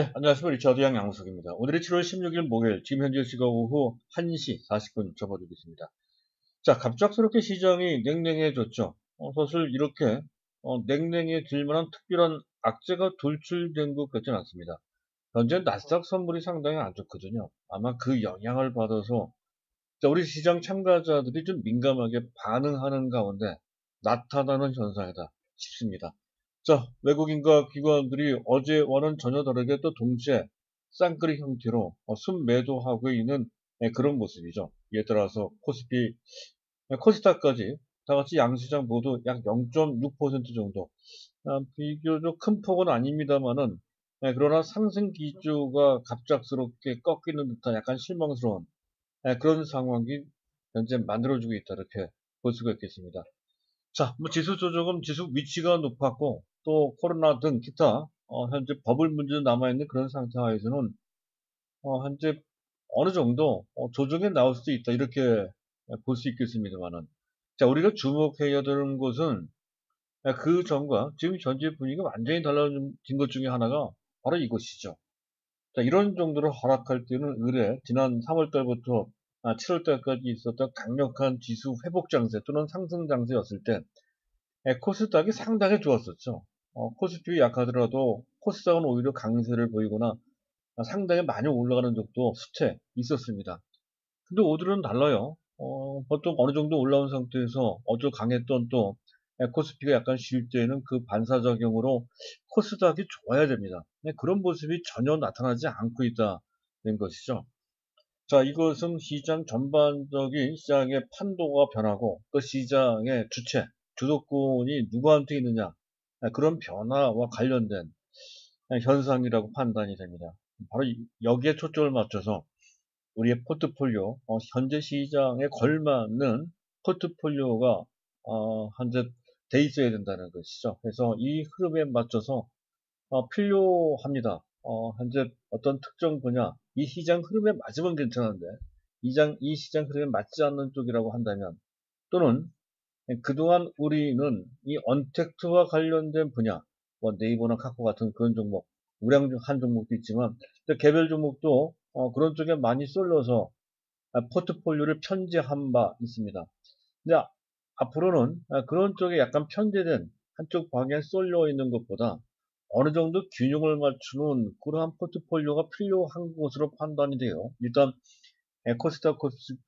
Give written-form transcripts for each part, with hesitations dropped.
안녕하십니까. 리차드 양 양석입니다. 오늘이 7월 16일 목요일, 지금 현재 시각 오후 1시 40분 접어들겠습니다. 자, 갑작스럽게 시장이 냉랭해졌죠. 사실 이렇게 냉랭해질 만한 특별한 악재가 돌출된 것 같지는 않습니다. 현재 나스닥 선물이 상당히 안 좋거든요. 아마 그 영향을 받아서 자, 우리 시장 참가자들이 좀 민감하게 반응하는 가운데 나타나는 현상이다 싶습니다. 자, 외국인과 기관들이 어제와는 전혀 다르게 또 동시에 쌍끌이 형태로 순매도하고 있는 그런 모습이죠. 이에 따라서 코스피, 코스닥까지 다 같이 양시장 모두 약 0.6% 정도, 비교적 큰 폭은 아닙니다만은 그러나 상승 기조가 갑작스럽게 꺾이는 듯한 약간 실망스러운 그런 상황이 현재 만들어지고 있다 이렇게 볼 수가 있겠습니다. 자, 뭐 지수 조정은 지수 위치가 높았고 또 코로나 등 기타 현재 버블 문제 남아있는 그런 상태 하에서는 현재 어느 정도 조정에 나올 수도 있다 이렇게 볼 수 있겠습니다만은 자, 우리가 주목해야 되는 것은 그 전과 지금 현재 분위기가 완전히 달라진 것 중에 하나가 바로 이것이죠. 자, 이런 정도로 하락할 때는 의뢰 지난 3월 달부터 7월 달까지 있었던 강력한 지수 회복 장세 또는 상승 장세였을 때 코스닥이 상당히 좋았었죠. 코스피 약하더라도 코스닥은 오히려 강세를 보이거나 상당히 많이 올라가는 적도 수채 있었습니다. 근데 오늘은 달라요. 보통 어느 정도 올라온 상태에서 어제 강했던 또 코스피가 약간 쉴 때는 그 반사작용으로 코스닥이 좋아야 됩니다. 근데 그런 모습이 전혀 나타나지 않고 있다는 것이죠. 자, 이것은 시장 전반적인 시장의 판도가 변하고 또 시장의 주체, 주도권이 누구한테 있느냐 그런 변화와 관련된 현상이라고 판단이 됩니다. 바로 여기에 초점을 맞춰서 우리의 포트폴리오, 현재 시장에 걸맞는 포트폴리오가 현재 돼 있어야 된다는 것이죠. 그래서 이 흐름에 맞춰서 필요합니다. 현재 어떤 특정 분야, 이 시장 흐름에 맞으면 괜찮은데, 이 시장 흐름에 맞지 않는 쪽이라고 한다면, 또는 그동안 우리는 이 언택트와 관련된 분야, 뭐 네이버나 카카오 같은 그런 종목, 우량한 종목도 있지만, 개별 종목도 그런 쪽에 많이 쏠려서 포트폴리오를 편제한 바 있습니다. 근데 앞으로는 그런 쪽에 약간 편제된 한쪽 방향에 쏠려 있는 것보다 어느 정도 균형을 맞추는 그러한 포트폴리오가 필요한 것으로 판단이 돼요. 일단 코스닥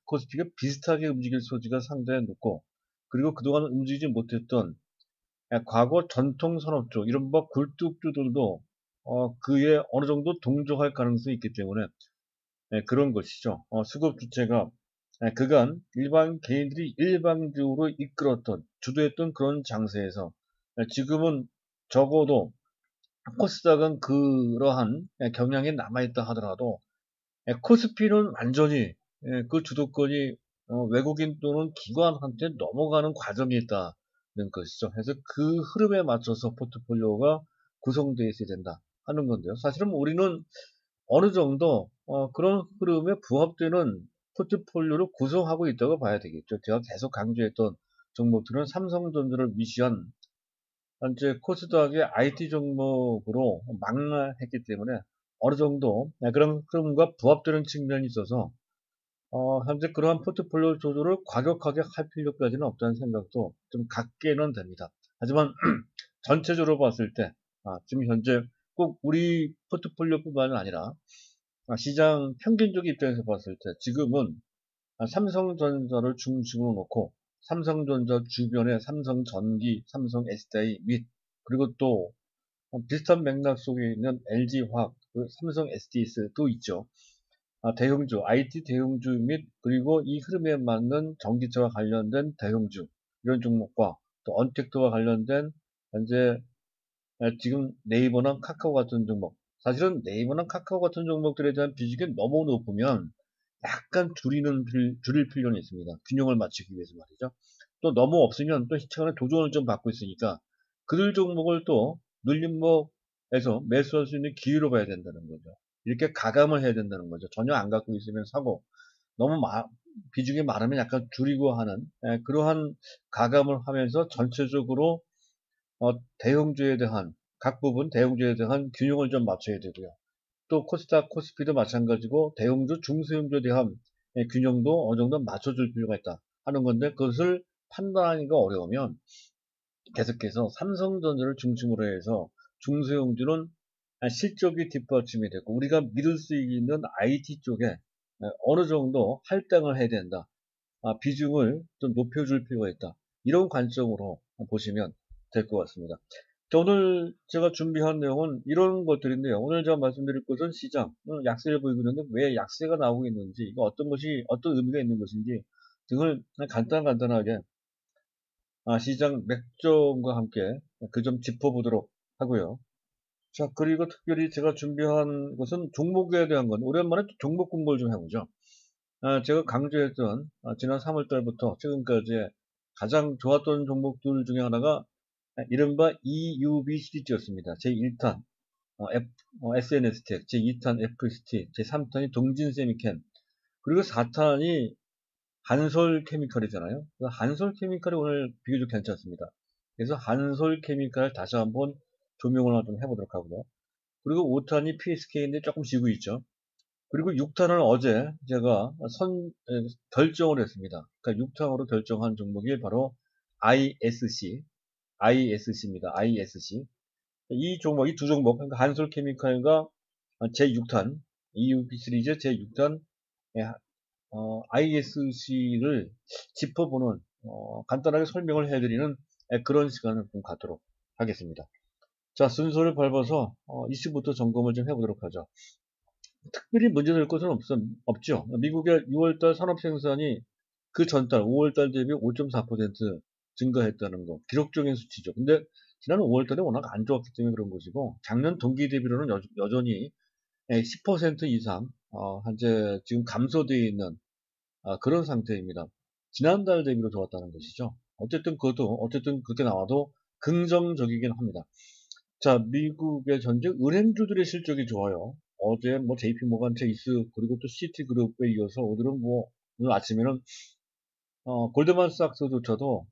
코스피가 비슷하게 움직일 소지가 상당히 높고 그리고 그동안 움직이지 못했던 과거 전통 산업 쪽 이른바 굴뚝주들도 그에 어느 정도 동조할 가능성이 있기 때문에 그런 것이죠. 수급 주체가 그간 일반 개인들이 일방적으로 이끌었던 주도했던 그런 장세에서 지금은 적어도 코스닥은 그러한 경향이 남아있다 하더라도 코스피는 완전히 그 주도권이 외국인 또는 기관한테 넘어가는 과정이 있다는 것이죠. 그래서 그 흐름에 맞춰서 포트폴리오가 구성되어 있어야 된다 하는 건데요. 사실은 우리는 어느 정도 그런 흐름에 부합되는 포트폴리오를 구성하고 있다고 봐야 되겠죠. 제가 계속 강조했던 종목들은 삼성전자를 위시한 현재 코스닥의 IT 종목으로 망라했기 때문에 어느 정도 그런 흐름과 부합되는 측면이 있어서 현재 그러한 포트폴리오 조절을 과격하게 할 필요까지는 없다는 생각도 좀 갖게는 됩니다. 하지만 전체적으로 봤을 때 지금 현재 꼭 우리 포트폴리오뿐만 아니라 시장 평균적 입장에서 봤을 때 지금은 삼성전자를 중심으로 놓고 삼성전자 주변에 삼성전기, 삼성 SDI 및 그리고 또 비슷한 맥락 속에 있는 LG화학, 삼성 SDS도 있죠. 대형주, IT 대형주 및 그리고 이 흐름에 맞는 전기차와 관련된 대형주 이런 종목과 또 언택트와 관련된 현재 지금 네이버나 카카오 같은 종목 사실은 네이버나 카카오 같은 종목들에 대한 비중이 너무 높으면 약간 줄일 필요는 있습니다. 균형을 맞추기 위해서 말이죠. 또 너무 없으면 또 시장의 도전을 좀 받고 있으니까 그들 종목을 또 눌림목에서 매수할 수 있는 기회로 봐야 된다는 거죠. 이렇게 가감을 해야 된다는 거죠. 전혀 안 갖고 있으면 사고 너무 비중이 많으면 약간 줄이고 하는 그러한 가감을 하면서 전체적으로 대형주에 대한 각 부분 대형주에 대한 균형을 좀 맞춰야 되고요. 또 코스닥, 코스피도 마찬가지고 대형주, 중소형주에 대한 균형도 어느 정도 맞춰줄 필요가 있다 하는 건데, 그것을 판단하기가 어려우면 계속해서 삼성전자를 중심으로 해서 중소형주는 실적이 뒷받침이 되고 우리가 믿을 수 있는 IT 쪽에 어느 정도 할당을 해야 된다. 비중을 좀 높여줄 필요가 있다. 이런 관점으로 보시면 될 것 같습니다. 자, 오늘 제가 준비한 내용은 이런 것들인데요. 오늘 제가 말씀드릴 것은 시장, 약세를 보이고 있는데 왜 약세가 나오고 있는지, 이거 어떤 것이, 어떤 의미가 있는 것인지 등을 간단하게 시장 맥점과 함께 그 점 짚어보도록 하고요. 자, 그리고 특별히 제가 준비한 것은 종목에 대한 건 오랜만에 또 종목 공부를 좀 해보죠. 제가 강조했던 지난 3월 달부터 지금까지 가장 좋았던 종목들 중에 하나가 이른바 EUV 시리즈였습니다. 제1탄 SNS텍, 제2탄 FST, 제3탄이 동진세미캔, 그리고 4탄이 한솔케미칼이잖아요. 한솔케미칼이 오늘 비교적 괜찮습니다. 그래서 한솔케미칼 다시 한번 조명을 좀 해보도록 하고요. 그리고 5탄이 PSK인데 조금 지고 있죠. 그리고 6탄은 어제 제가 결정을 했습니다. 그러니까 6탄으로 결정한 종목이 바로 ISC입니다. ISC. 이 종목, 이 두 종목, 그러니까 한솔케미칼과 제6탄, EUV 시리즈 제6탄 ISC를 짚어보는 간단하게 설명을 해드리는 그런 시간을 좀 갖도록 하겠습니다. 자, 순서를 밟아서 이슈부터 점검을 좀 해보도록 하죠. 특별히 문제될 것은 없죠. 미국의 6월달 산업생산이 그 전달 5월달 대비 5.4% 증가했다는 거, 기록적인 수치죠. 근데 지난 5월달에 워낙 안 좋았기 때문에 그런 것이고, 작년 동기 대비로는 여전히 10% 이상 현재 지금 감소되어 있는 그런 상태입니다. 지난달 대비로 좋았다는 것이죠. 어쨌든 그렇게 나와도 긍정적이긴 합니다. 자, 미국의 전체 은행주들의 실적이 좋아요. 어제 뭐 JP모간, 체이스, 그리고 또 시티그룹에 이어서 오늘 아침에는 골드만삭스조차도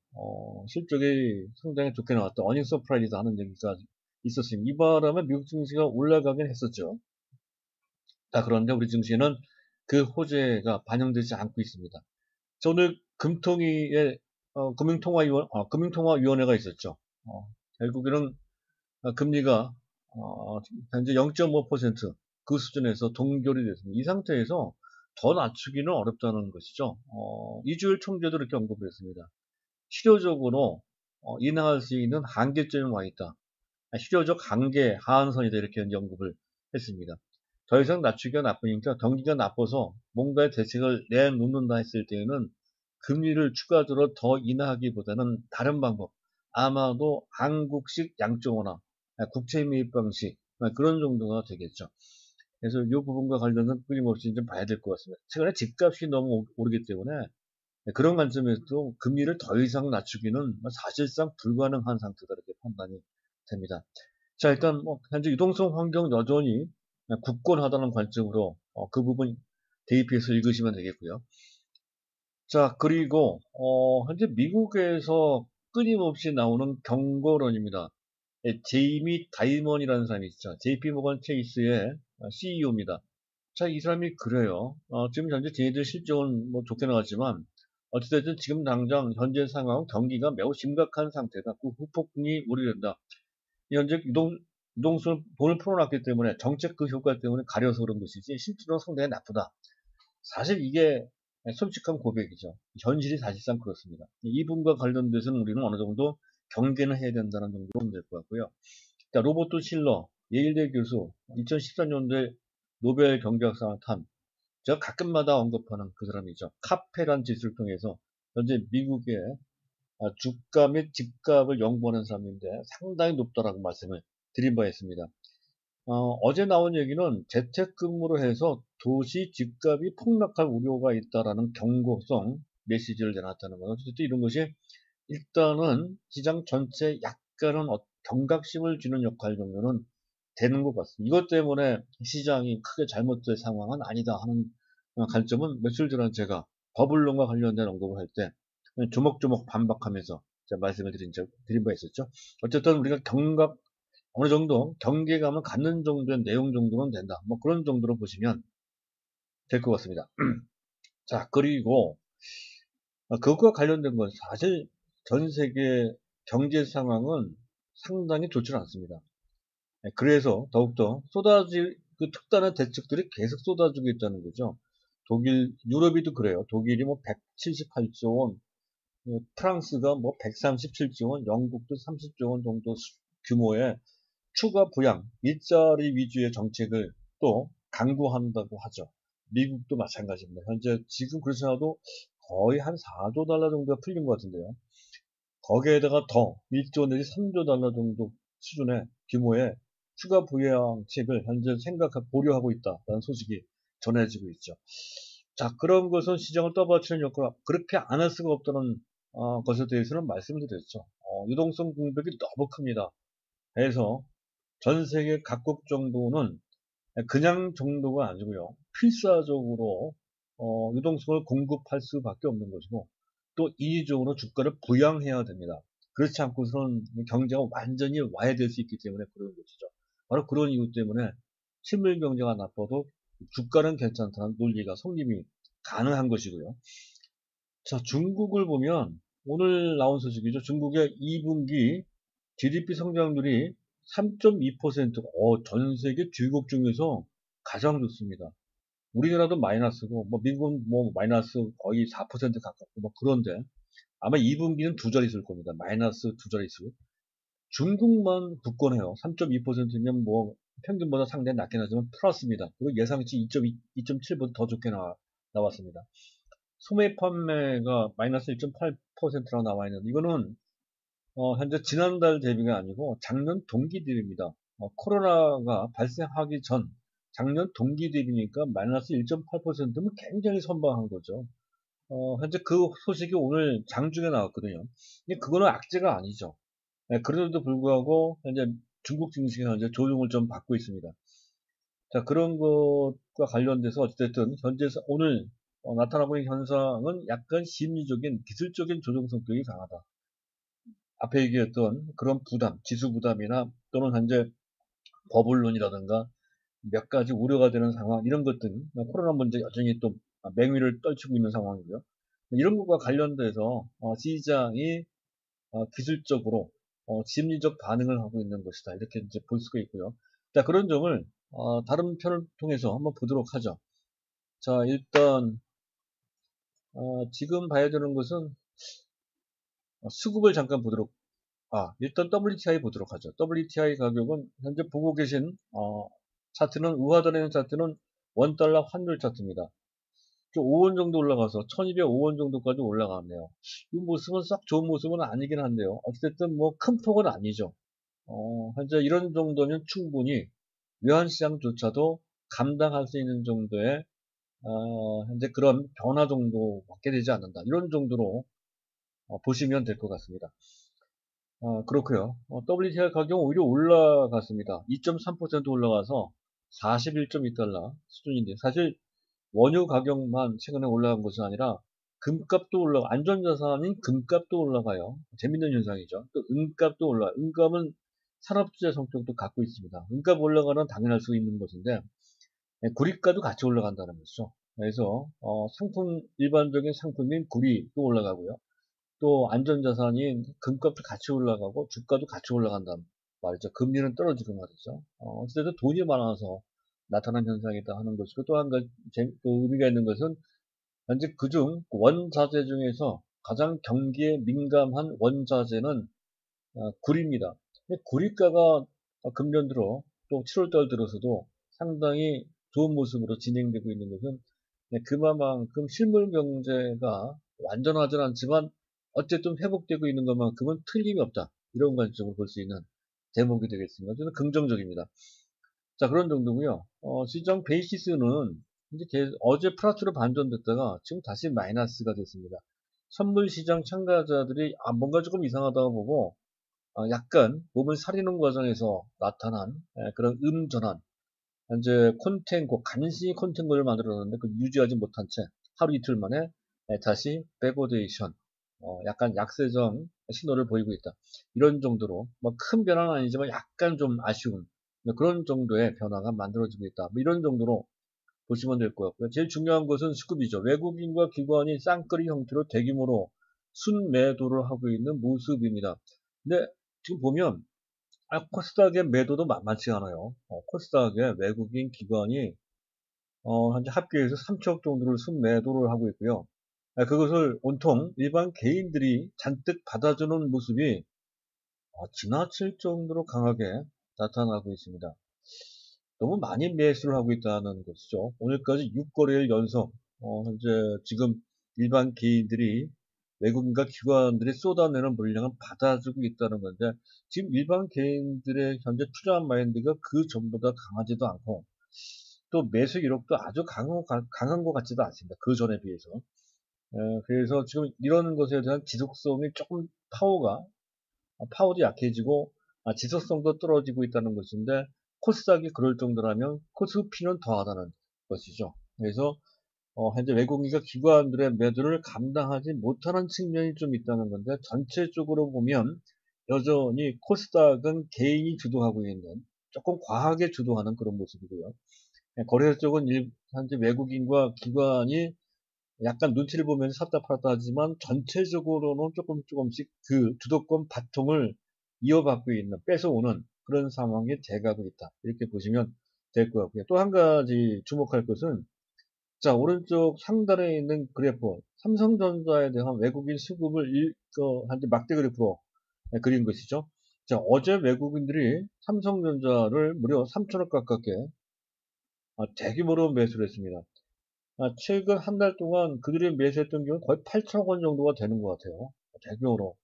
실적이 상당히 좋게 나왔다. 어닝 서프라이즈 하는 얘기가 있었습니다. 이 바람에 미국 증시가 올라가긴 했었죠. 자, 그런데 우리 증시는 그 호재가 반영되지 않고 있습니다. 자, 오늘 금통위에 금융통화위원회가 있었죠. 결국에는 금리가 현재 0.5% 그 수준에서 동결이 됐습니다. 이 상태에서 더 낮추기는 어렵다는 것이죠. 이주일 총재도 이렇게 언급을 했습니다. 실효적으로 인하할 수 있는 한계점이 와 있다. 실효적 한계 하한선이다, 이렇게 언급을 했습니다. 더 이상 낮추기가 나쁘니까 경기가 나빠서 뭔가의 대책을 내놓는다 했을 때에는 금리를 추가적으로 더 인하하기보다는 다른 방법, 아마도 한국식 양적완화, 국채 매입 방식, 그런 정도가 되겠죠. 그래서 이 부분과 관련은 끊임없이 좀 봐야 될 것 같습니다. 최근에 집값이 너무 오르기 때문에 그런 관점에서도 금리를 더 이상 낮추기는 사실상 불가능한 상태다, 이렇게 판단이 됩니다. 자, 일단 현재 유동성 환경 여전히 굳건하다는 관점으로 그 부분 대입해서 읽으시면 되겠고요. 자, 그리고 현재 미국에서 끊임없이 나오는 경고론입니다. 제이미 다이먼이라는 사람이 있죠. JP모건 체이스의 CEO입니다. 자, 이 사람이 그래요. 지금 현재 쟤네들 실적은 뭐 좋게 나왔지만 어찌됐든 지금 당장 현재 상황 경기가 매우 심각한 상태다. 그 후폭풍이 우려된다. 현재 유동성 돈을 풀어놨기 때문에 정책 그 효과 때문에 가려서 그런 것이지 실제로는 상당히 나쁘다. 사실 이게 솔직한 고백이죠. 현실이 사실상 그렇습니다. 이 부분과 관련돼서는 우리는 어느 정도 경계는 해야 된다는 정도로 보면 될 것 같고요. 자, 로버트 실러, 예일대 교수, 2014년도에 노벨 경제학상을 탄, 제가 가끔마다 언급하는 그 사람이죠. 카페란 지수를 통해서 현재 미국의 주가 및 집값을 연구하는 사람인데 상당히 높다라고 말씀을 드린 바 있습니다. 어제 나온 얘기는 재택근무로 해서 도시 집값이 폭락할 우려가 있다라는 경고성 메시지를 내놨다는 거예요. 어쨌든 이런 것이 일단은 시장 전체에 약간은 경각심을 주는 역할 정도는 되는 것 같습니다. 이것 때문에 시장이 크게 잘못될 상황은 아니다 하는 관점은 며칠 전에 제가 버블론과 관련된 언급을 할 때 조목조목 반박하면서 제가 말씀을 드린 바 있었죠. 어쨌든 우리가 어느 정도 경계감을 갖는 정도의 내용 정도는 된다. 뭐 그런 정도로 보시면 될 것 같습니다. 자, 그리고 그것과 관련된 건 사실 전 세계 경제 상황은 상당히 좋지 않습니다. 그래서 더욱더 그 특단의 대책들이 계속 쏟아지고 있다는 거죠. 유럽이도 그래요. 독일이 뭐 178조 원, 프랑스가 뭐 137조 원, 영국도 30조 원 정도 규모의 추가 부양, 일자리 위주의 정책을 또 강구한다고 하죠. 미국도 마찬가지입니다. 현재 지금 그렇지 않아도 거의 한 4조 달러 정도가 풀린 것 같은데요. 거기에다가 더 1조 내지 3조 달러 정도 수준의 규모의 추가 부양책을 현재 보류하고 있다라는 소식이 전해지고 있죠. 자, 그런 것은 시장을 떠받치는 효과가 그렇게 안 할 수가 없다는 것에 대해서는 말씀드렸죠. 유동성 공백이 너무 큽니다. 그래서 전 세계 각국 정도는 그냥 정도가 아니고요. 필사적으로 유동성을 공급할 수밖에 없는 것이고 또 인위적으로 주가를 부양해야 됩니다. 그렇지 않고서는 경제가 완전히 와해될 수 있기 때문에 그런 것이죠. 바로 그런 이유 때문에 실물 경제가 나빠도 주가는 괜찮다는 논리가 성립이 가능한 것이고요. 자, 중국을 보면 오늘 나온 소식이죠. 중국의 2분기 GDP 성장률이 3.2%, 전 세계 주요국 중에서 가장 좋습니다. 우리나라도 마이너스고, 뭐, 미국은 뭐, 마이너스 거의 4% 가깝고, 뭐, 그런데, 아마 2분기는 두 자릿수일 겁니다. 마이너스 두 자릿수. 중국만 굳건해요. 3.2%면 뭐, 평균보다 상당히 낮긴 하지만 플러스입니다. 그리고 예상치 2.7보다 더 좋게 나왔습니다. 소매 판매가 마이너스 1.8%라고 나와 있는데, 이거는 현재 지난달 대비가 아니고 작년 동기 대비입니다. 코로나가 발생하기 전 작년 동기 대비니까 마이너스 1.8%면 굉장히 선방한 거죠. 현재 그 소식이 오늘 장중에 나왔거든요. 근데 그거는 악재가 아니죠. 그런데도 불구하고 현재 중국 증시가 현재 조정을 좀 받고 있습니다. 자, 그런 것과 관련돼서 어쨌든 현재 오늘 나타나고 있는 현상은 약간 심리적인 기술적인 조정 성격이 강하다. 앞에 얘기했던 그런 부담, 지수 부담이나 또는 현재 버블론이라든가 몇 가지 우려가 되는 상황, 이런 것들, 코로나 문제 여전히 또 맹위를 떨치고 있는 상황이고요. 이런 것과 관련돼서 시장이 기술적으로 심리적 반응을 하고 있는 것이다. 이렇게 이제 볼 수가 있고요. 자, 그런 점을 다른 편을 통해서 한번 보도록 하죠. 자, 일단 지금 봐야 되는 것은 수급을 잠깐 보도록 일단 WTI 보도록 하죠. WTI 가격은 현재 보고 계신 차트는 우하단에 있는 차트는 원달러 환율 차트입니다. 5원 정도 올라가서 1205원 정도까지 올라갔네요. 이 모습은 썩 좋은 모습은 아니긴 한데요. 어쨌든 뭐 큰 폭은 아니죠. 현재 이런 정도면 충분히 외환시장조차도 감당할 수 있는 정도의 현재 그런 변화 정도밖에 되지 않는다. 이런 정도로 보시면 될 것 같습니다. 그렇고요. WTI 가격은 오히려 올라갔습니다. 2.3% 올라가서 41.2달러 수준인데 사실 원유 가격만 최근에 올라간 것이 아니라 금값도 안전자산인 금값도 올라가요. 재밌는 현상이죠. 또 은값도 올라가요. 은값은 산업재해 성격도 갖고 있습니다. 은값 올라가는 당연할 수 있는 것인데 구리가도 같이 올라간다는 것이죠. 그래서 일반적인 상품인 구리도 올라가고요. 또 안전자산인 금값도 같이 올라가고 주가도 같이 올라간다는 말이죠. 금리는 떨어지고 말이죠. 어쨌든 돈이 많아서 나타난 현상이다 하는 것이고 또 한 가지 또 의미가 있는 것은 현재 그중 원자재 중에서 가장 경기에 민감한 원자재는 구리입니다. 구리가가 금년 들어 또 7월달 들어서도 상당히 좋은 모습으로 진행되고 있는 것은 그만큼 실물 경제가 완전하진 않지만 어쨌든 회복되고 있는 것만큼은 틀림이 없다. 이런 관점으로 볼 수 있는 대목이 되겠습니다. 저는 긍정적입니다. 자, 그런 정도고요. 시장 베이시스는 이제 어제 플러스로 반전됐다가 지금 다시 마이너스가 됐습니다. 선물 시장 참가자들이 뭔가 조금 이상하다고 보고 약간 몸을 사리는 과정에서 나타난 그런 전환. 현재 간신히 콘텐츠를 만들어놨는데 그 유지하지 못한 채 하루 이틀 만에 다시 백오데이션 약간 약세정 신호를 보이고 있다. 이런 정도로 뭐 큰 변화는 아니지만 약간 좀 아쉬운 그런 정도의 변화가 만들어지고 있다. 뭐 이런 정도로 보시면 될 것 같고요. 제일 중요한 것은 수급이죠. 외국인과 기관이 쌍끌이 형태로 대규모로 순매도를 하고 있는 모습입니다. 근데 지금 보면 코스닥의 매도도 만만치 않아요. 코스닥의 외국인 기관이 현재 합계해서 3천 정도를 순매도를 하고 있고요. 그것을 온통 일반 개인들이 잔뜩 받아주는 모습이 지나칠 정도로 강하게 나타나고 있습니다. 너무 많이 매수를 하고 있다는 것이죠. 오늘까지 6거래일 연속, 현재 지금 일반 개인들이 외국인과 기관들이 쏟아내는 물량을 받아주고 있다는 건데, 지금 일반 개인들의 현재 투자 마인드가 그 전보다 강하지도 않고, 또 매수 이력도 아주 강한 것 같지도 않습니다. 그 전에 비해서. 그래서 지금 이런 것에 대한 지속성이 조금 파워도 약해지고 지속성도 떨어지고 있다는 것인데 코스닥이 그럴 정도라면 코스피는 더하다는 것이죠. 그래서 현재 외국인과 기관들의 매도를 감당하지 못하는 측면이 좀 있다는 건데 전체적으로 보면 여전히 코스닥은 개인이 주도하고 있는 조금 과하게 주도하는 그런 모습이고요. 거래소 쪽은 현재 외국인과 기관이 약간 눈치를 보면서 샀다 팔았다 하지만 전체적으로는 조금씩 그 주도권 바통을 이어받고 있는, 뺏어오는 그런 상황에 돼가고 있다. 이렇게 보시면 될 것 같고요. 또 한 가지 주목할 것은, 자, 오른쪽 상단에 있는 그래프, 삼성전자에 대한 외국인 수급을 한지 막대 그래프로 그린 것이죠. 자, 어제 외국인들이 삼성전자를 무려 3천억 가깝게 대규모로 매수를 했습니다. 최근 한 달 동안 그들이 매수했던 경우는 거의 8천억 원 정도가 되는 것 같아요. 대규모로.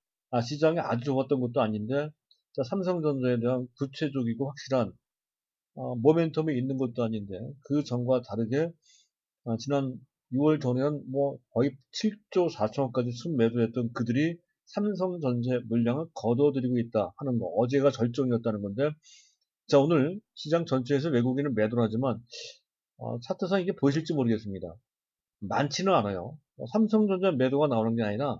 시장이 아주 좋았던 것도 아닌데, 자, 삼성전자에 대한 구체적이고 확실한 모멘텀이 있는 것도 아닌데, 그 전과 다르게 지난 6월 전에는 뭐 거의 7조 4천억까지 순매도했던 그들이 삼성전자의 물량을 걷어들이고 있다 하는 거. 어제가 절정이었다는 건데, 자, 오늘 시장 전체에서 외국인은 매도를 하지만, 차트상 이게 보실지 모르겠습니다. 많지는 않아요. 삼성전자 매도가 나오는 게 아니라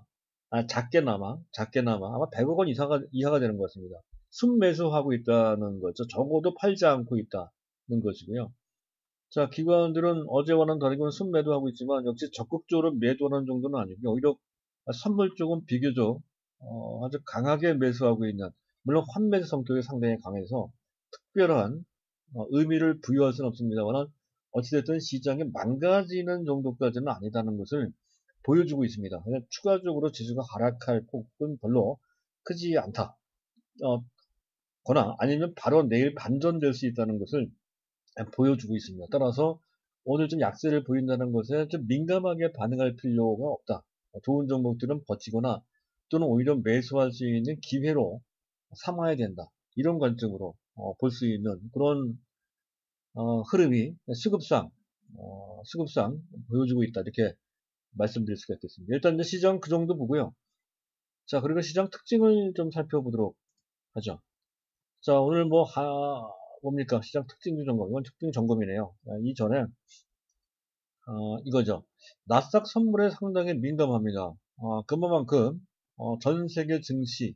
작게나마 아마 100억 원 이하가 되는 것 같습니다. 순매수하고 있다는 거죠. 적어도 팔지 않고 있다는 것이고요. 자, 기관들은 어제와는 다르게 순매도하고 있지만 역시 적극적으로 매도하는 정도는 아니고 오히려 선물 쪽은 비교적 아주 강하게 매수하고 있는, 물론 환매수 성격이 상당히 강해서 특별한 의미를 부여할 수는 없습니다만 어찌됐든 시장이 망가지는 정도까지는 아니다는 것을 보여주고 있습니다. 그냥 추가적으로 지수가 하락할 폭은 별로 크지 않다. 거나 아니면 바로 내일 반전될 수 있다는 것을 보여주고 있습니다. 따라서 오늘 좀 약세를 보인다는 것에 좀 민감하게 반응할 필요가 없다. 좋은 종목들은 버티거나 또는 오히려 매수할 수 있는 기회로 삼아야 된다. 이런 관점으로 볼 수 있는 그런 흐름이 수급상 보여주고 있다. 이렇게 말씀드릴 수가 있겠습니다. 일단 이제 시장 그 정도 보고요. 자, 그리고 시장 특징을 좀 살펴보도록 하죠. 자, 오늘 뭡니까? 시장 특징 점검. 이건 특징 점검이네요. 이전에, 이거죠. 나스닥 선물에 상당히 민감합니다. 그만큼, 전 세계 증시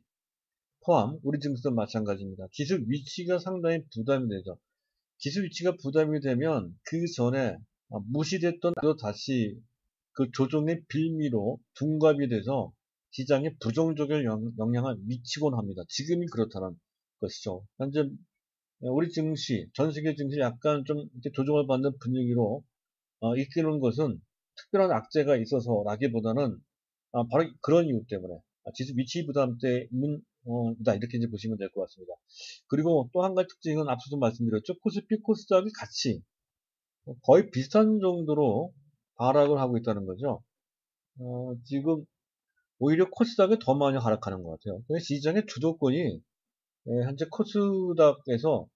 포함, 우리 증시도 마찬가지입니다. 지수 위치가 상당히 부담이 되죠. 지수 위치가 부담이 되면 그 전에 무시됐던 또 다시 그 조정의 빌미로 둔갑이 돼서 시장에 부정적인 영향을 미치곤 합니다. 지금이 그렇다는 것이죠. 현재 우리 증시, 전 세계 증시 약간 좀 이렇게 조정을 받는 분위기로 이끄는 것은 특별한 악재가 있어서라기보다는 바로 그런 이유 때문에 지수 위치 부담 때문이다 이렇게 이제 보시면 될 것 같습니다. 그리고 또 한 가지 특징은 앞서도 말씀드렸죠. 코스피, 코스닥이 같이 거의 비슷한 정도로 하락을 하고 있다는 거죠. 지금 오히려 코스닥이 더 많이 하락하는 것 같아요. 시장의 주도권이 현재 코스닥에서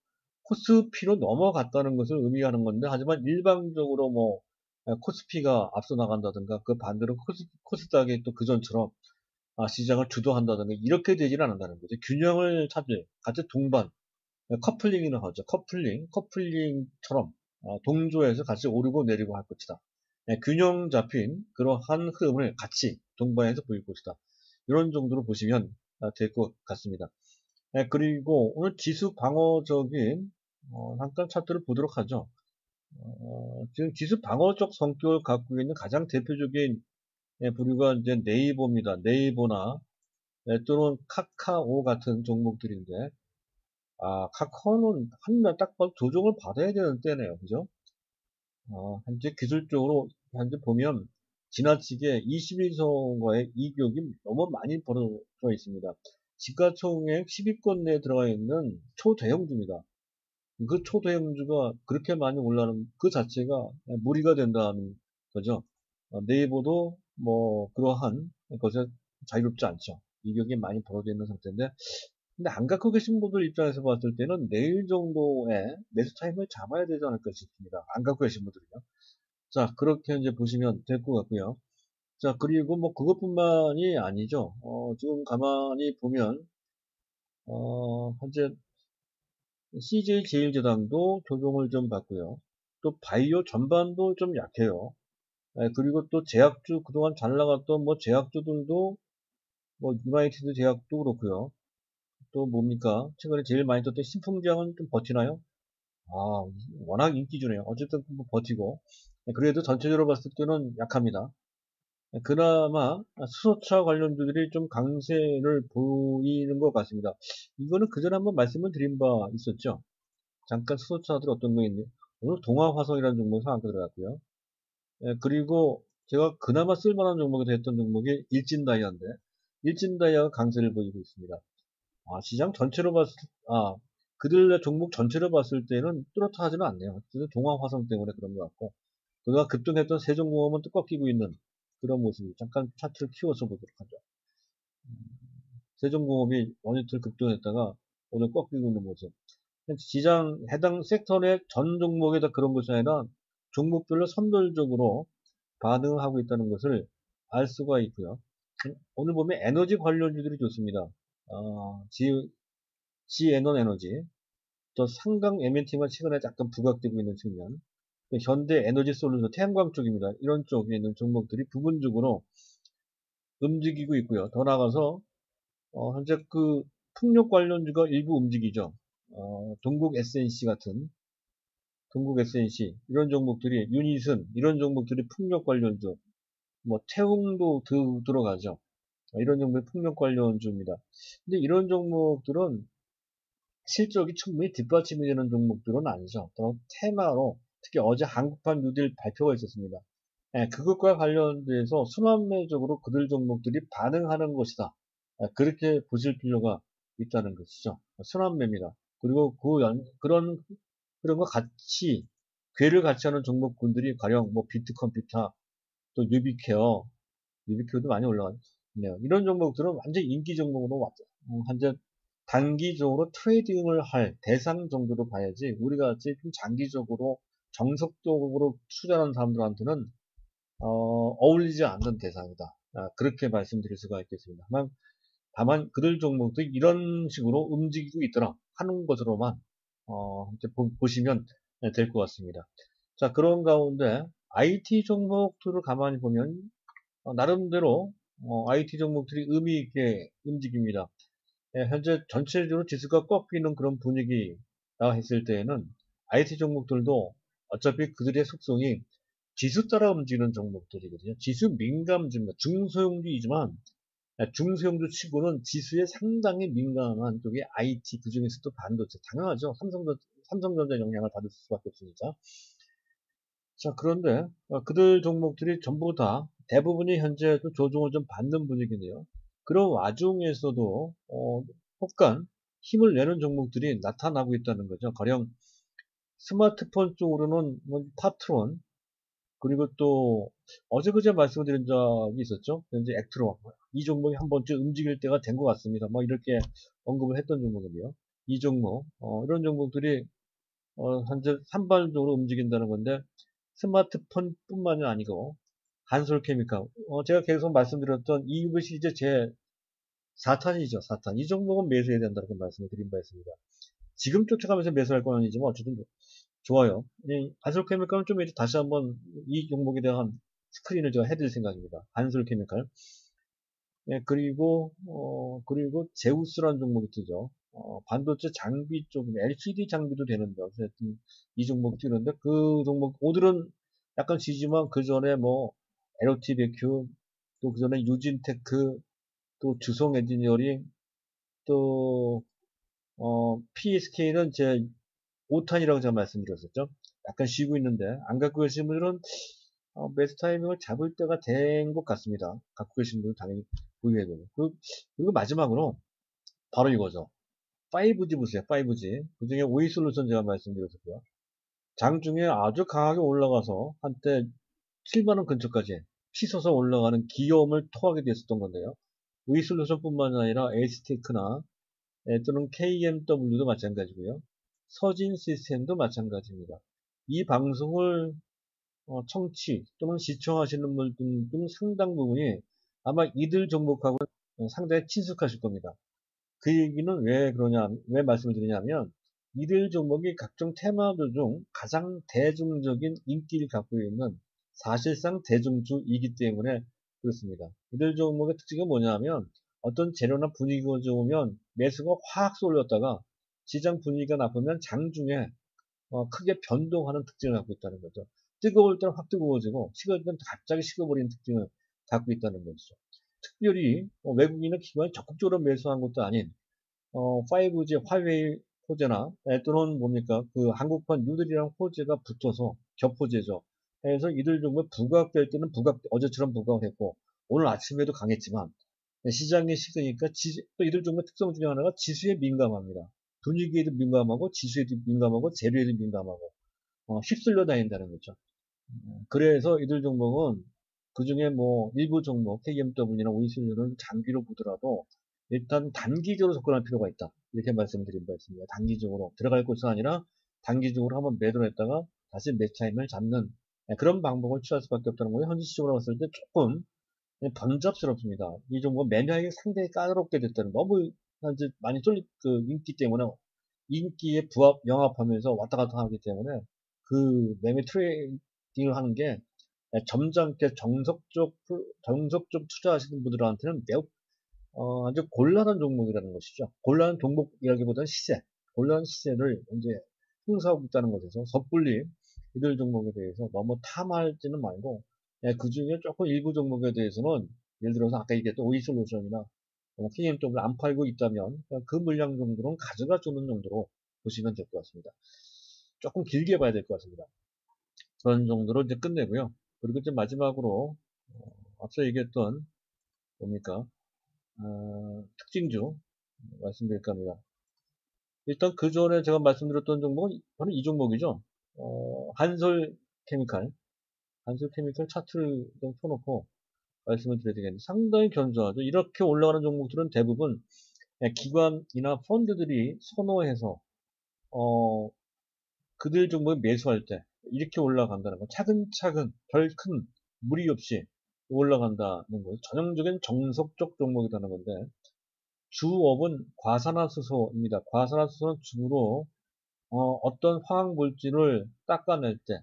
코스피로 넘어갔다는 것을 의미하는 건데, 하지만 일방적으로 코스피가 앞서 나간다든가, 그 반대로 코스닥이 또 그전처럼 시장을 주도한다든가, 이렇게 되지는 않는다는 거죠. 균형을 찾을, 같이 동반, 커플링이라고 하죠. 커플링처럼 동조해서 같이 오르고 내리고 할 것이다. 균형 잡힌 그러한 흐름을 같이 동반해서 보일 것이다. 이런 정도로 보시면 될 것 같습니다. 그리고 오늘 지수 방어적인 잠깐 차트를 보도록 하죠. 지금 지수 방어적 성격을 갖고 있는 가장 대표적인 부류가 이제 네이버입니다. 네이버나 또는 카카오 같은 종목들인데, 카카오는 한날 딱 봐도 조정을 받아야 되는 때네요. 그죠? 현재 기술적으로 현재 보면 지나치게 21선과의 이격이 너무 많이 벌어져 있습니다. 시가총액 10위권 내에 들어가 있는 초대형주입니다. 그 초대형주가 그렇게 많이 올라가는 그 자체가 무리가 된다는 거죠. 네이버도 뭐 그러한 것에 자유롭지 않죠. 이격이 많이 벌어져 있는 상태인데, 근데 안 갖고 계신 분들 입장에서 봤을 때는 내일 정도에 매수 타임을 잡아야 되지 않을까 싶습니다. 안 갖고 계신 분들은요. 자, 그렇게 이제 보시면 될 것 같고요. 자, 그리고 뭐 그것뿐만이 아니죠. 지금 가만히 보면, 현재 CJ제일제당도 조정을 좀 받고요. 또 바이오 전반도 좀 약해요. 그리고 또 제약주, 그동안 잘 나갔던 뭐 제약주들도, 뭐 유나이티드 제약도 그렇고요. 또 뭡니까? 최근에 제일 많이 떴던 신풍제약은 좀 버티나요? 워낙 인기주네요. 어쨌든 뭐 버티고. 그래도 전체적으로 봤을 때는 약합니다. 그나마 수소차 관련주들이 좀 강세를 보이는 것 같습니다. 이거는 그전에 한번 말씀을 드린 바 있었죠. 잠깐 수소차들 어떤 거 있네요. 오늘 동아화성이라는 종목이 상한가 들어갔고요. 그리고 제가 그나마 쓸만한 종목이 됐던 종목이 일진다이아인데, 일진다이아가 강세를 보이고 있습니다. 시장 전체로 그들의 종목 전체로 봤을 때는 뚜렷하지는 않네요. 동아화성 때문에 그런 것 같고, 그가 급등했던 세종공업은 또 꺾이고 있는 그런 모습이, 잠깐 차트를 키워서 보도록 하죠. 세종공업이 원유틀 급등했다가 오늘 꺾이고 있는 모습. 시장 해당 섹터의 전 종목에 다 그런 것이 아니라 종목별로 선별적으로 반응하고 있다는 것을 알 수가 있고요. 오늘 보면 에너지 관련주들이 좋습니다. 지에논 에너지, 또 상강 M&T가 최근에 약간 부각되고 있는 측면, 현대 에너지 솔루션, 태양광 쪽입니다. 이런 쪽에 있는 종목들이 부분적으로 움직이고 있고요. 더 나아가서 현재 그 풍력 관련주가 일부 움직이죠. 동국 SNC 같은, 동국 SNC 이런 종목들이, 유니슨 이런 종목들이 풍력 관련주, 뭐 태웅도 들어가죠. 이런 종목이 풍력 관련주입니다. 근데 이런 종목들은 실적이 충분히 뒷받침이 되는 종목들은 아니죠. 더 테마로, 특히 어제 한국판 뉴딜 발표가 있었습니다. 그것과 관련돼서 순환매적으로 그들 종목들이 반응하는 것이다. 그렇게 보실 필요가 있다는 것이죠. 순환매입니다. 그리고 그런 거 같이, 궤를 같이 하는 종목군들이 가령 뭐 비트컴퓨터, 또 유비케어도 많이 올라갔네요. 이런 종목들은 완전 인기 종목으로 왔죠. 완전 단기적으로 트레이딩을 할 대상 정도로 봐야지, 우리가 같이 좀 장기적으로 정석적으로 투자하는 사람들한테는 어울리지 않는 대상이다. 그렇게 말씀드릴 수가 있겠습니다. 다만 그들 종목들이 이런 식으로 움직이고 있더라 하는 것으로만 이제 보시면 될 것 같습니다. 자, 그런 가운데 IT 종목들을 가만히 보면 나름대로 IT 종목들이 의미 있게 움직입니다. 현재 전체적으로 지수가 꺾이는 그런 분위기라 했을 때에는 IT 종목들도 어차피 그들의 속성이 지수 따라 움직이는 종목들이거든요. 지수 민감주입니다. 중소형주이지만 중소형주 치고는 지수에 상당히 민감한 쪽이 IT, 그 중에서도 반도체. 당연하죠. 삼성전자 영향을 받을 수밖에 없으니까. 자, 그런데 그들 종목들이 전부 다 대부분이 현재 조정을 좀 받는 분위기네요. 그런 와중에서도 혹간 힘을 내는 종목들이 나타나고 있다는 거죠. 가령 스마트폰 쪽으로는 뭐 파트론, 그리고 또 어제 그제 말씀드린 적이 있었죠. 현재 액트로, 이 종목이 한 번쯤 움직일 때가 된 것 같습니다. 뭐 이렇게 언급을 했던 종목인데요. 이 종목, 이런 종목들이 현재 산발적으로 움직인다는 건데, 스마트폰뿐만이 아니고 한솔케미칼, 제가 계속 말씀드렸던 EUV 시리즈 제 4탄이죠. 4탄. 이 종목은 매수해야 된다고 말씀을 드린 바 있습니다. 지금 쫓아가면서 매수할 건 아니지만 어쨌든 좋아요. 한솔케미칼은 좀 이제 다시 한번 이 종목에 대한 스크린을 제가 해드릴 생각입니다. 한솔케미칼. 예, 그리고 제우스라는 종목이 뜨죠. 반도체 장비 쪽, LCD 장비도 되는데, 어쨌든 이 종목 뜨는데, 그 종목, 오늘은 약간 지지만 그 전에 뭐, LOT 베큐, 또 그 전에 유진테크, 또 주성 엔지니어링, 또, PSK는 제 5탄이라고 제가 말씀드렸었죠. 약간 쉬고 있는데, 안 갖고 계신 분들은 매수 타이밍을 잡을 때가 된 것 같습니다. 갖고 계신 분은 당연히 보유해야되고. 그리고 마지막으로 바로 이거죠. 5G 보세요. 5G. 그중에 오이 솔루션 제가 말씀드렸었고요. 장중에 아주 강하게 올라가서 한때 7만원 근처까지 치솟아 올라가는 기염을 토하게 됐었던 건데요. 오이 솔루션뿐만 아니라 에이스테이크나 또는 KMW도 마찬가지고요. 서진 시스템도 마찬가지입니다. 이 방송을 청취 또는 시청하시는 분들 중 상당 부분이 아마 이들 종목하고 상당히 친숙하실 겁니다. 그 얘기는 왜 그러냐, 왜 말씀을 드리냐면, 이들 종목이 각종 테마들 중 가장 대중적인 인기를 갖고 있는 사실상 대중주이기 때문에 그렇습니다. 이들 종목의 특징이 뭐냐면, 어떤 재료나 분위기가 좋으면 매수가 확 쏠렸다가 시장 분위기가 나쁘면 장중에 크게 변동하는 특징을 갖고 있다는 거죠. 뜨거울 때는 확 뜨거워지고 식을 때는 갑자기 식어버리는 특징을 갖고 있다는 것이죠. 특별히 외국인은 기관이 적극적으로 매수한 것도 아닌 5G 화웨이 호재나 또는 뭡니까 그 한국판 뉴딜이랑 호재가 붙어서 겹호재죠. 그래서 이들 종목 부각될 때는 어제처럼 부각을 했고 오늘 아침에도 강했지만 시장이 식으니까 또 이들 종목 특성 중에 하나가 지수에 민감합니다. 분위기에도 민감하고 지수에도 민감하고 재료에도 민감하고 휩쓸려 다닌다는 거죠. 그래서 이들 종목은 그중에 뭐 일부 종목 KMW나 오이슬류는 장기로 보더라도 일단 단기적으로 접근할 필요가 있다. 이렇게 말씀드린 바 있습니다. 단기적으로 들어갈 것은 아니라 단기적으로 한번 매도를 했다가 다시 매수 타임을 잡는 그런 방법을 취할 수밖에 없다는 거예요. 현재 시점으로 봤을 때 조금 번잡스럽습니다. 이 종목 매매하기 상당히 까다롭게 됐다는 너무 현재 많이 쏠린 그 인기 때문에 인기에 영합하면서 왔다 갔다 하기 때문에 그 매매 트레이딩을 하는 게 점잖게 정석적 투자하시는 분들한테는 매우 아주 곤란한 종목이라는 것이죠. 곤란한 종목이라기보다는 곤란한 시세를 이제 행사하고 있다는 것에서 섣불리 이들 종목에 대해서 너무 탐하지는 말고 그 중에 조금 일부 종목에 대해서는 예를 들어서 아까 얘기했던 오이솔루션이나 KMW를 안 팔고 있다면 그 물량 정도는 가져가 주는 정도로 보시면 될 것 같습니다. 조금 길게 봐야 될 것 같습니다. 그런 정도로 이제 끝내고요. 그리고 이제 마지막으로 앞서 얘기했던 뭡니까 특징주 말씀드릴까 합니다. 일단 그 전에 제가 말씀드렸던 종목은 바로 이 종목이죠. 한솔케미칼 차트를 좀 펴놓고 말씀을 드려야 되겠는데 상당히 견조하죠. 이렇게 올라가는 종목들은 대부분 기관이나 펀드들이 선호해서 그들 종목을 매수할 때 이렇게 올라간다는 거 차근차근 별 큰 무리 없이 올라간다는 거예요. 전형적인 정석적 종목이라는 건데 주업은 과산화수소입니다. 과산화수소는 주로 어떤 화학물질을 닦아낼 때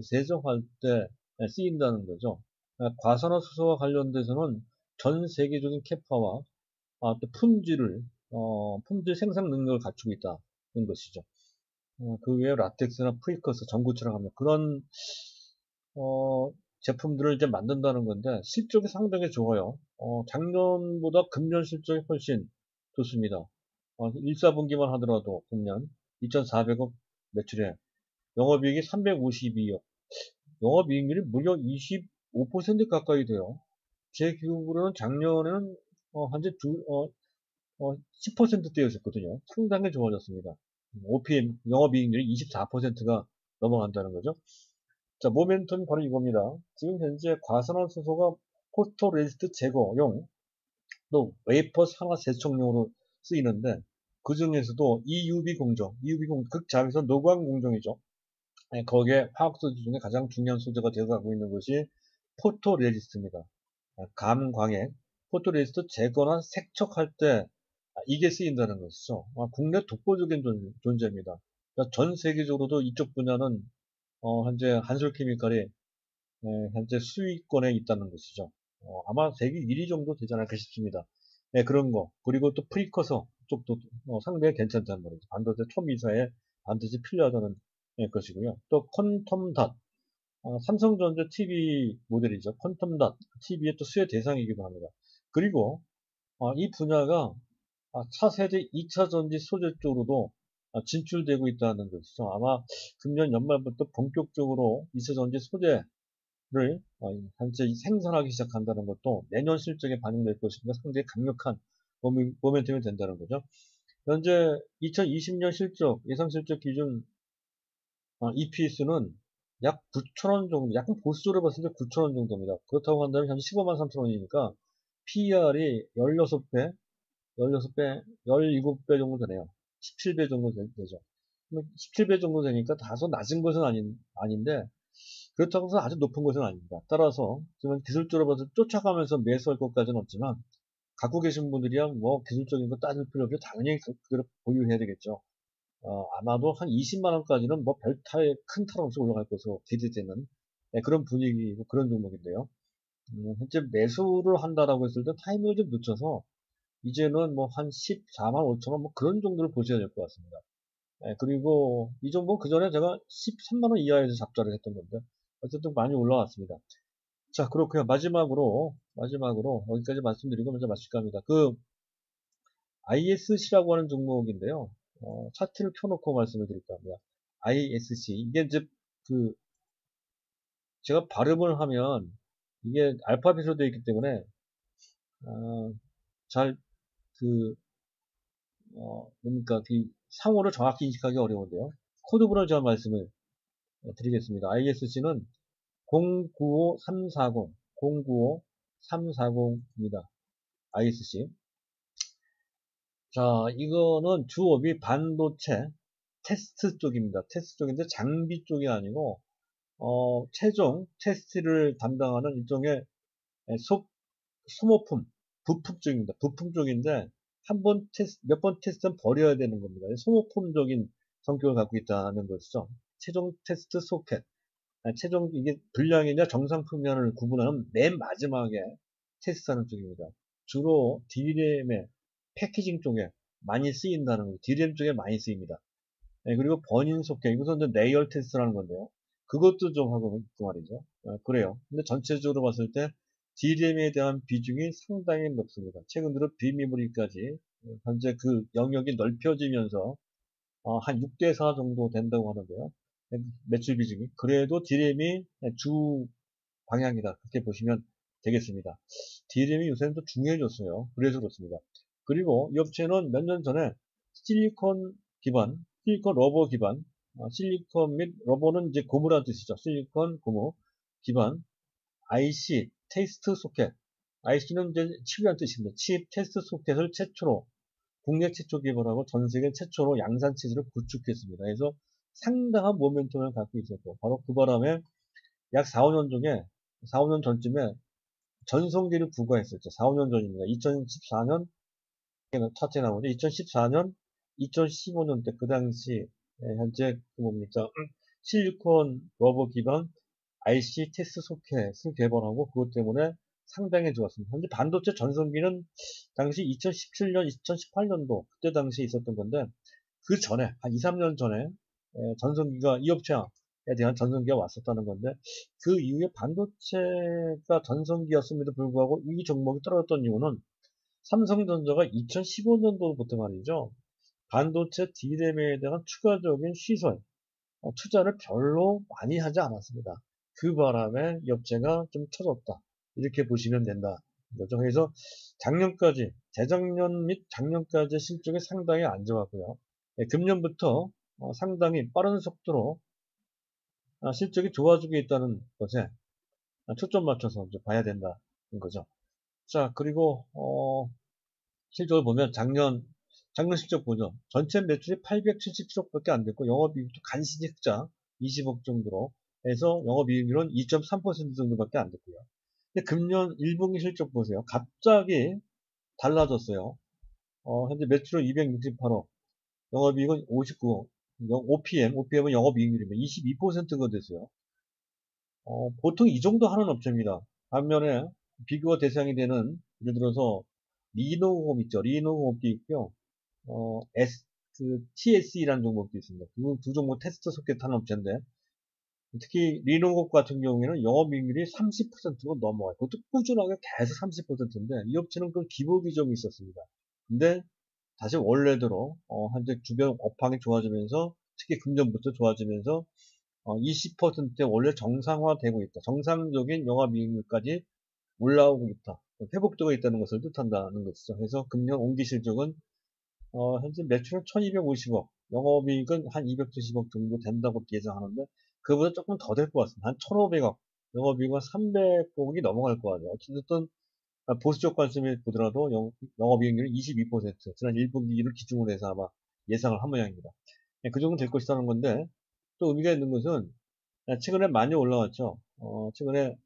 세정할 때 쓰인다는 거죠. 과산화수소와 관련돼서는 전 세계적인 캐파와 또 품질 생산 능력을 갖추고 있다는 것이죠. 그 외에 라텍스나 프리커스, 전구체랑 하면 그런 제품들을 이제 만든다는 건데 실적이 상당히 좋아요. 작년보다 금년 실적이 훨씬 좋습니다. 1, 4분기만 하더라도 금년 2,400억 매출에 영업이익이 352억, 영업이익률이 무려 25% 가까이 돼요. 제 기억으로는 작년에는 현재 10%대였었거든요. 상당히 좋아졌습니다. OPM, 영업이익률이 24%가 넘어간다는 거죠. 자, 모멘텀이 바로 이겁니다. 지금 현재 과산화수소가 포토레지스트 제거용, 또 웨이퍼 산화 세척용으로 쓰이는데, 그 중에서도 EUV 공정, 극자외선 노광 공정이죠. 거기에 화학소재 중에 가장 중요한 소재가 되어가고 있는 것이 포토레지스트입니다. 감광액, 포토레지스트 제거나 세척할 때 이게 쓰인다는 것이죠. 국내 독보적인 존재입니다. 그러니까 전 세계적으로도 이쪽 분야는 현재 한솔케미칼이 현재 수익권에 있다는 것이죠. 아마 세계 1위 정도 되지 않을까 싶습니다. 네, 그런 거. 그리고 또 프리커서 쪽도 상당히 괜찮다는 말이죠. 반도체 초미사에 반드시 필요하다는 것이고요. 또 퀀텀 닷. 삼성전자 TV 모델이죠. 퀀텀 닷. TV의 또 수혜 대상이기도 합니다. 그리고 이 분야가 차세대 2차 전지 소재 쪽으로도 진출되고 있다는 것이죠. 아마 금년 연말부터 본격적으로 2차 전지 소재를 현재 생산하기 시작한다는 것도 내년 실적에 반영될 것이니까 상당히 강력한 모멘텀이 된다는 거죠. 현재 2020년 실적, 예상 실적 기준 EPS는 약 9,000원 정도, 약간 보수적으로 봤을 때 9,000원 정도입니다. 그렇다고 한다면 현재 15만 3천원이니까 PER이 16배, 16배, 17배 정도 되네요. 17배 정도 되죠. 17배 정도 되니까 다소 낮은 것은 아닌데, 그렇다고 해서 아주 높은 것은 아닙니다. 따라서, 지금 기술적으로 봐서 쫓아가면서 매수할 것까지는 없지만, 갖고 계신 분들이야 뭐 기술적인 거 따질 필요 없이 당연히 그걸 보유해야 되겠죠. 아마도 한 20만원까지는 뭐 별타의 큰 탈 없이 올라갈 것으로 기대되는 그런 분위기고 그런 종목인데요. 현재 매수를 한다라고 했을 때 타이밍을 좀 늦춰서 이제는 뭐 한 14만 5천원 뭐 그런 정도를 보셔야 될 것 같습니다. 그리고 이 정도 그 전에 제가 13만원 이하에서 잡자를 했던 건데 어쨌든 많이 올라왔습니다. 자, 그렇고요. 마지막으로 여기까지 말씀드리고 먼저 마칠까 합니다. 그 ISC라고 하는 종목인데요. 차트를 켜놓고 말씀을 드릴까 합니다. ISC 이게 이제 그 제가 발음을 하면 이게 알파벳으로 되어 있기 때문에 잘 그 뭡니까 그 상호를 정확히 인식하기 어려운데요. 코드부로 제가 말씀을 드리겠습니다. ISC는 095340 095340입니다. ISC. 자, 이거는 주업이 반도체 테스트 쪽입니다. 테스트 쪽인데 장비 쪽이 아니고 최종 테스트를 담당하는 일종의 소모품, 부품 쪽입니다. 부품 쪽인데 몇 번 테스트는 버려야 되는 겁니다. 소모품적인 성격을 갖고 있다는 것이죠. 최종 테스트 소켓. 최종 이게 불량이냐 정상품이냐를 구분하는 맨 마지막에 테스트하는 쪽입니다. 주로 D램의 패키징 쪽에 많이 쓰인다는 거죠. D램 쪽에 많이 쓰입니다. 그리고 버닝 소켓, 이것은 이제 내열 테스트라는 건데요. 그것도 좀 하고 있고 말이죠. 그래요. 근데 전체적으로 봤을 때 D램에 대한 비중이 상당히 높습니다. 최근 들어 비메모리까지 현재 그 영역이 넓혀지면서 한 6대4 정도 된다고 하는데요. 매출 비중이. 그래도 D램이 주 방향이다. 그렇게 보시면 되겠습니다. D램이 요새는 또 중요해졌어요. 그래서 그렇습니다. 그리고 이 업체는 몇 년 전에 실리콘 기반, 실리콘 러버 기반, 실리콘 및 러버는 이제 고무라는 뜻이죠. 실리콘 고무 기반 IC 테스트 소켓. IC는 이제 칩이라는 뜻입니다. 칩 테스트 소켓을 최초로 국내 최초 개발하고 전 세계 최초로 양산 체제를 구축했습니다. 그래서 상당한 모멘텀을 갖고 있었고 바로 그 바람에 약 4, 5년 중에 4, 5년 전쯤에 전성기를 부과했었죠. 4, 5년 전입니다. 2014년 차트에 나오죠. 2014년, 2015년 때 그 당시 현재 그 뭡니까 실리콘 러버 기반 IC 테스트 소켓을 개발하고 그것 때문에 상당히 좋았습니다. 현재 반도체 전성기는 당시 2017년, 2018년도 그때 당시에 있었던 건데 그 전에 한 2, 3년 전에 전성기가 이 업체에 대한 전성기가 왔었다는 건데 그 이후에 반도체가 전성기였음에도 불구하고 이 종목이 떨어졌던 이유는 삼성전자가 2015년도부터 말이죠. 반도체 D램에 대한 추가적인 시설, 투자를 별로 많이 하지 않았습니다. 그 바람에 이 업체가 좀 처졌다. 이렇게 보시면 된다. 거죠. 그래서 작년까지, 재작년 및 작년까지 실적이 상당히 안 좋았고요. 금년부터 상당히 빠른 속도로 실적이 좋아지고 있다는 것에 초점 맞춰서 이제 봐야 된다는 거죠. 자, 그리고 실적을 보면 작년 실적 보죠. 전체 매출이 877억밖에 안 됐고 영업이익도 간신히 흑자 20억 정도로 해서 영업이익률은 2.3% 정도밖에 안 됐고요. 근데 금년 1분기 실적 보세요. 갑자기 달라졌어요. 현재 매출은 268억, 영업이익은 59억, OPM은 영업이익률이면 22%가 됐어요. 보통 이 정도 하는 업체입니다. 반면에 비교가 대상이 되는, 예를 들어서, 리노홈 있죠. 리노홈도 있고요. TSE라는 종목도 있습니다. 두 종목 테스트 소켓 한 업체인데, 특히 리노홈 같은 경우에는 영업이익률이 30%로 넘어가요. 그것도 꾸준하게 계속 30%인데, 이 업체는 그 기부 비점이 있었습니다. 근데, 다시 원래대로, 현재 주변 업황이 좋아지면서, 특히 금년부터 좋아지면서, 20%대 원래 정상화되고 있다. 정상적인 영업이익률까지 올라오고 있다. 회복되고 있다는 것을 뜻한다는 것이죠. 그래서 금년 온기 실적은 현재 매출은 1250억, 영업이익은 한 270억 정도 된다고 예상하는데 그보다 조금 더 될 것 같습니다. 한 1500억, 영업이익은 300억이 넘어갈 것 같아요. 어쨌든 보수적 관점에 보더라도 영업이익률은 22%, 지난 1분기를 기준으로 해서 아마 예상을 한 모양입니다. 그 정도 될 것이라는 건데 또 의미가 있는 것은 최근에 많이 올라왔죠. 최근에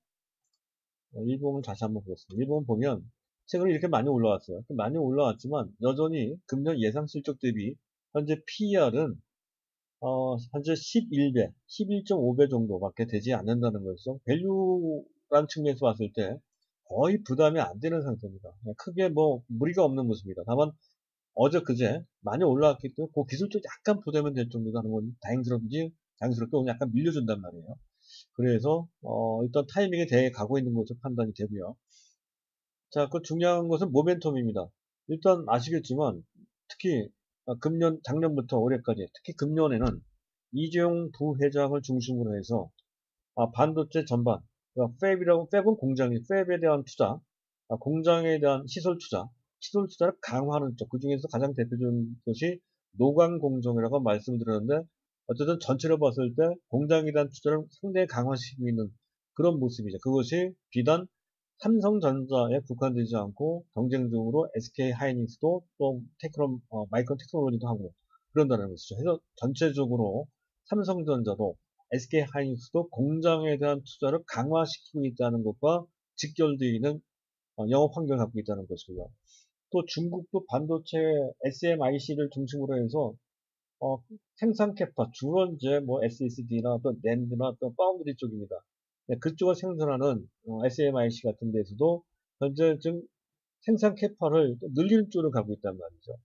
일봉을 다시 한번 보겠습니다. 일봉 보면 최근에 이렇게 많이 올라왔어요. 많이 올라왔지만 여전히 금년 예상 실적 대비 현재 PER은 현재 11배, 11.5배 정도밖에 되지 않는다는 것이죠. 밸류라는 측면에서 봤을 때 거의 부담이 안 되는 상태입니다. 크게 뭐 무리가 없는 모습입니다. 다만 어제 그제 많이 올라왔기 때문에 그 기술적 약간 부담이 될 정도로 하는 건 다행스럽게 오늘 약간 밀려준단 말이에요. 그래서 일단 타이밍에 대해 가고 있는 것으로 판단이 되고요. 자, 그 중요한 것은 모멘텀입니다. 일단 아시겠지만 특히 작년부터 올해까지 특히 금년에는 이재용 부회장을 중심으로 해서 반도체 전반, 팹은 공장이 팹에 대한 투자, 공장에 대한 시설 투자를 강화하는 쪽, 그 중에서 가장 대표적인 것이 노광공정이라고 말씀드렸는데, 어쨌든 전체로 봤을 때 공장에 대한 투자를 상당히 강화시키고 있는 그런 모습이죠. 그것이 비단 삼성전자에 국한되지 않고 경쟁적으로 SK 하이닉스도 또 마이크론 테크놀로지도 하고 그런다는 것이죠. 그래서 전체적으로 삼성전자도 SK 하이닉스도 공장에 대한 투자를 강화시키고 있다는 것과 직결되어 있는 영업 환경을 갖고 있다는 것이고요. 또 중국도 반도체 SMIC를 중심으로 해서 어, 생산 캐파, 주로 이제 뭐 SSD나 또 낸드나 또 파운드리 쪽입니다. 네, 그쪽을 생산하는 SMIC 같은 데서도 현재 지금 생산 캐파를 늘리는 쪽으로 가고 있단 말이죠.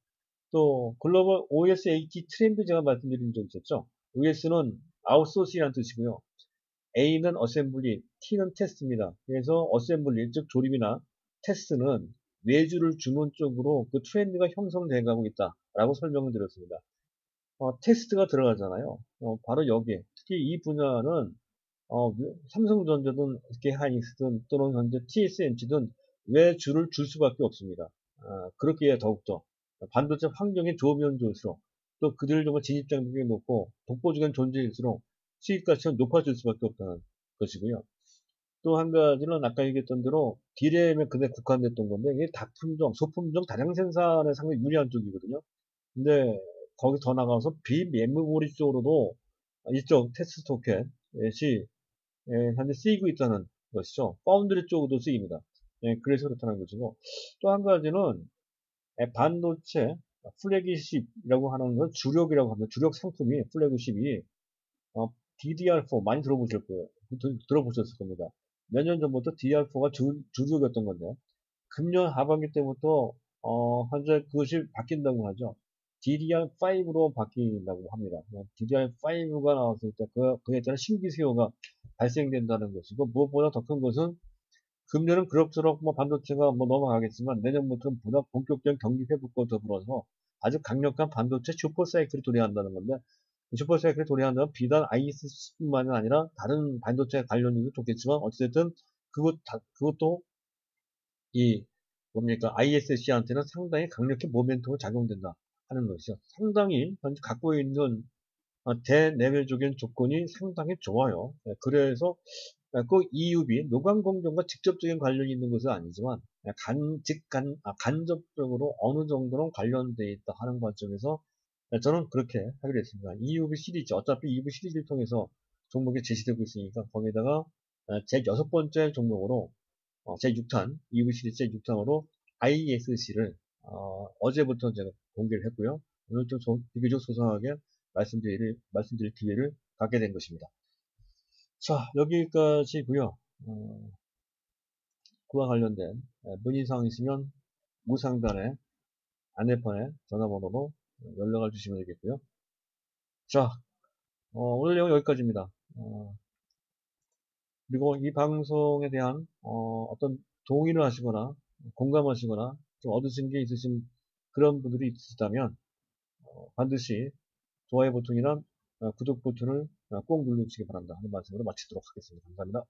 또 글로벌 OSH 트렌드 제가 말씀드린 적 있었죠. OS는 아웃소싱이라는 뜻이고요. A는 어셈블리, T는 테스트입니다. 그래서 어셈블리, 즉 조립이나 테스트는 외주를 주는 쪽으로 그 트렌드가 형성돼 가고 있다라고 설명을 드렸습니다. 테스트가 들어가잖아요. 바로 여기에. 특히 이 분야는, 삼성전자든 SK하이닉스든 또는 현재 TSMC든 왜 줄을 줄 수밖에 없습니다. 그렇기에 더욱더 반도체 환경이 좋으면 좋을수록 또 그들 정말 진입장벽이 높고 독보적인 존재일수록 수익 가치가 높아질 수밖에 없다는 것이고요. 또 한 가지는 아까 얘기했던 대로 D램에 그대 국한됐던 건데 이게 다품종, 소품종 다량 생산에 상당히 유리한 쪽이거든요. 근데 거기 더 나가서 비메모리 쪽으로도 이쪽 테스트 소켓이 현재 쓰이고 있다는 것이죠. 파운드리 쪽으로도 쓰입니다. 그래서 그렇다는 것이고 또 한 가지는 반도체 플래그십이라고 하는 건 주력이라고 합니다. 주력 상품이 플래그십이 DDR4 많이 들어보실 거예요. 들어보셨을 겁니다. 몇 년 전부터 DDR4가 주력이었던 건데 금년 하반기 때부터 현재 그것이 바뀐다고 하죠. DDR5로 바뀐다고 합니다. DDR5가 나왔을 때 그에 따른 신규 수요가 발생된다는 것이고 무엇보다 더 큰 것은 금년은 그럭저럭 뭐 반도체가 뭐 넘어가겠지만 내년부터는 보다 본격적인 경기 회복과 더불어서 아주 강력한 반도체 슈퍼사이클이 도래한다는 건데 슈퍼사이클이 도래한다면 비단 ISC뿐만이 아니라 다른 반도체 관련주도 좋겠지만 어쨌든 그것도 이 뭡니까 ISC한테는 상당히 강력히 모멘텀으로 작용된다 하는 것이죠. 상당히 현재 갖고 있는 대내외적인 조건이 상당히 좋아요. 그래서 꼭 EUV 노광공정과 직접적인 관련이 있는 것은 아니지만 간접적으로 어느 정도는 관련되어 있다 하는 관점에서 저는 그렇게 하기로 했습니다. EUV 시리즈 어차피 EUV 시리즈를 통해서 종목이 제시되고 있으니까 거기다가 제 6번째 종목으로 제6탄 EUV 시리즈 제6탄으로 ISC를 어제부터 제가 공개를 했고요. 오늘 좀 비교적 소상하게 말씀드릴 기회를 갖게 된 것입니다. 자, 여기까지고요. 그와 관련된 문의사항 있으면 우상단의 안내판에 전화번호로 연락을 주시면 되겠고요. 자, 오늘 내용 여기까지입니다. 그리고 이 방송에 대한 어떤 동의를 하시거나 공감하시거나 좀 얻으신 게 있으신 그런 분들이 있으시다면 반드시 좋아요 버튼이나 구독 버튼을 꼭 눌러주시기 바랍니다. 하는 말씀으로 마치도록 하겠습니다. 감사합니다.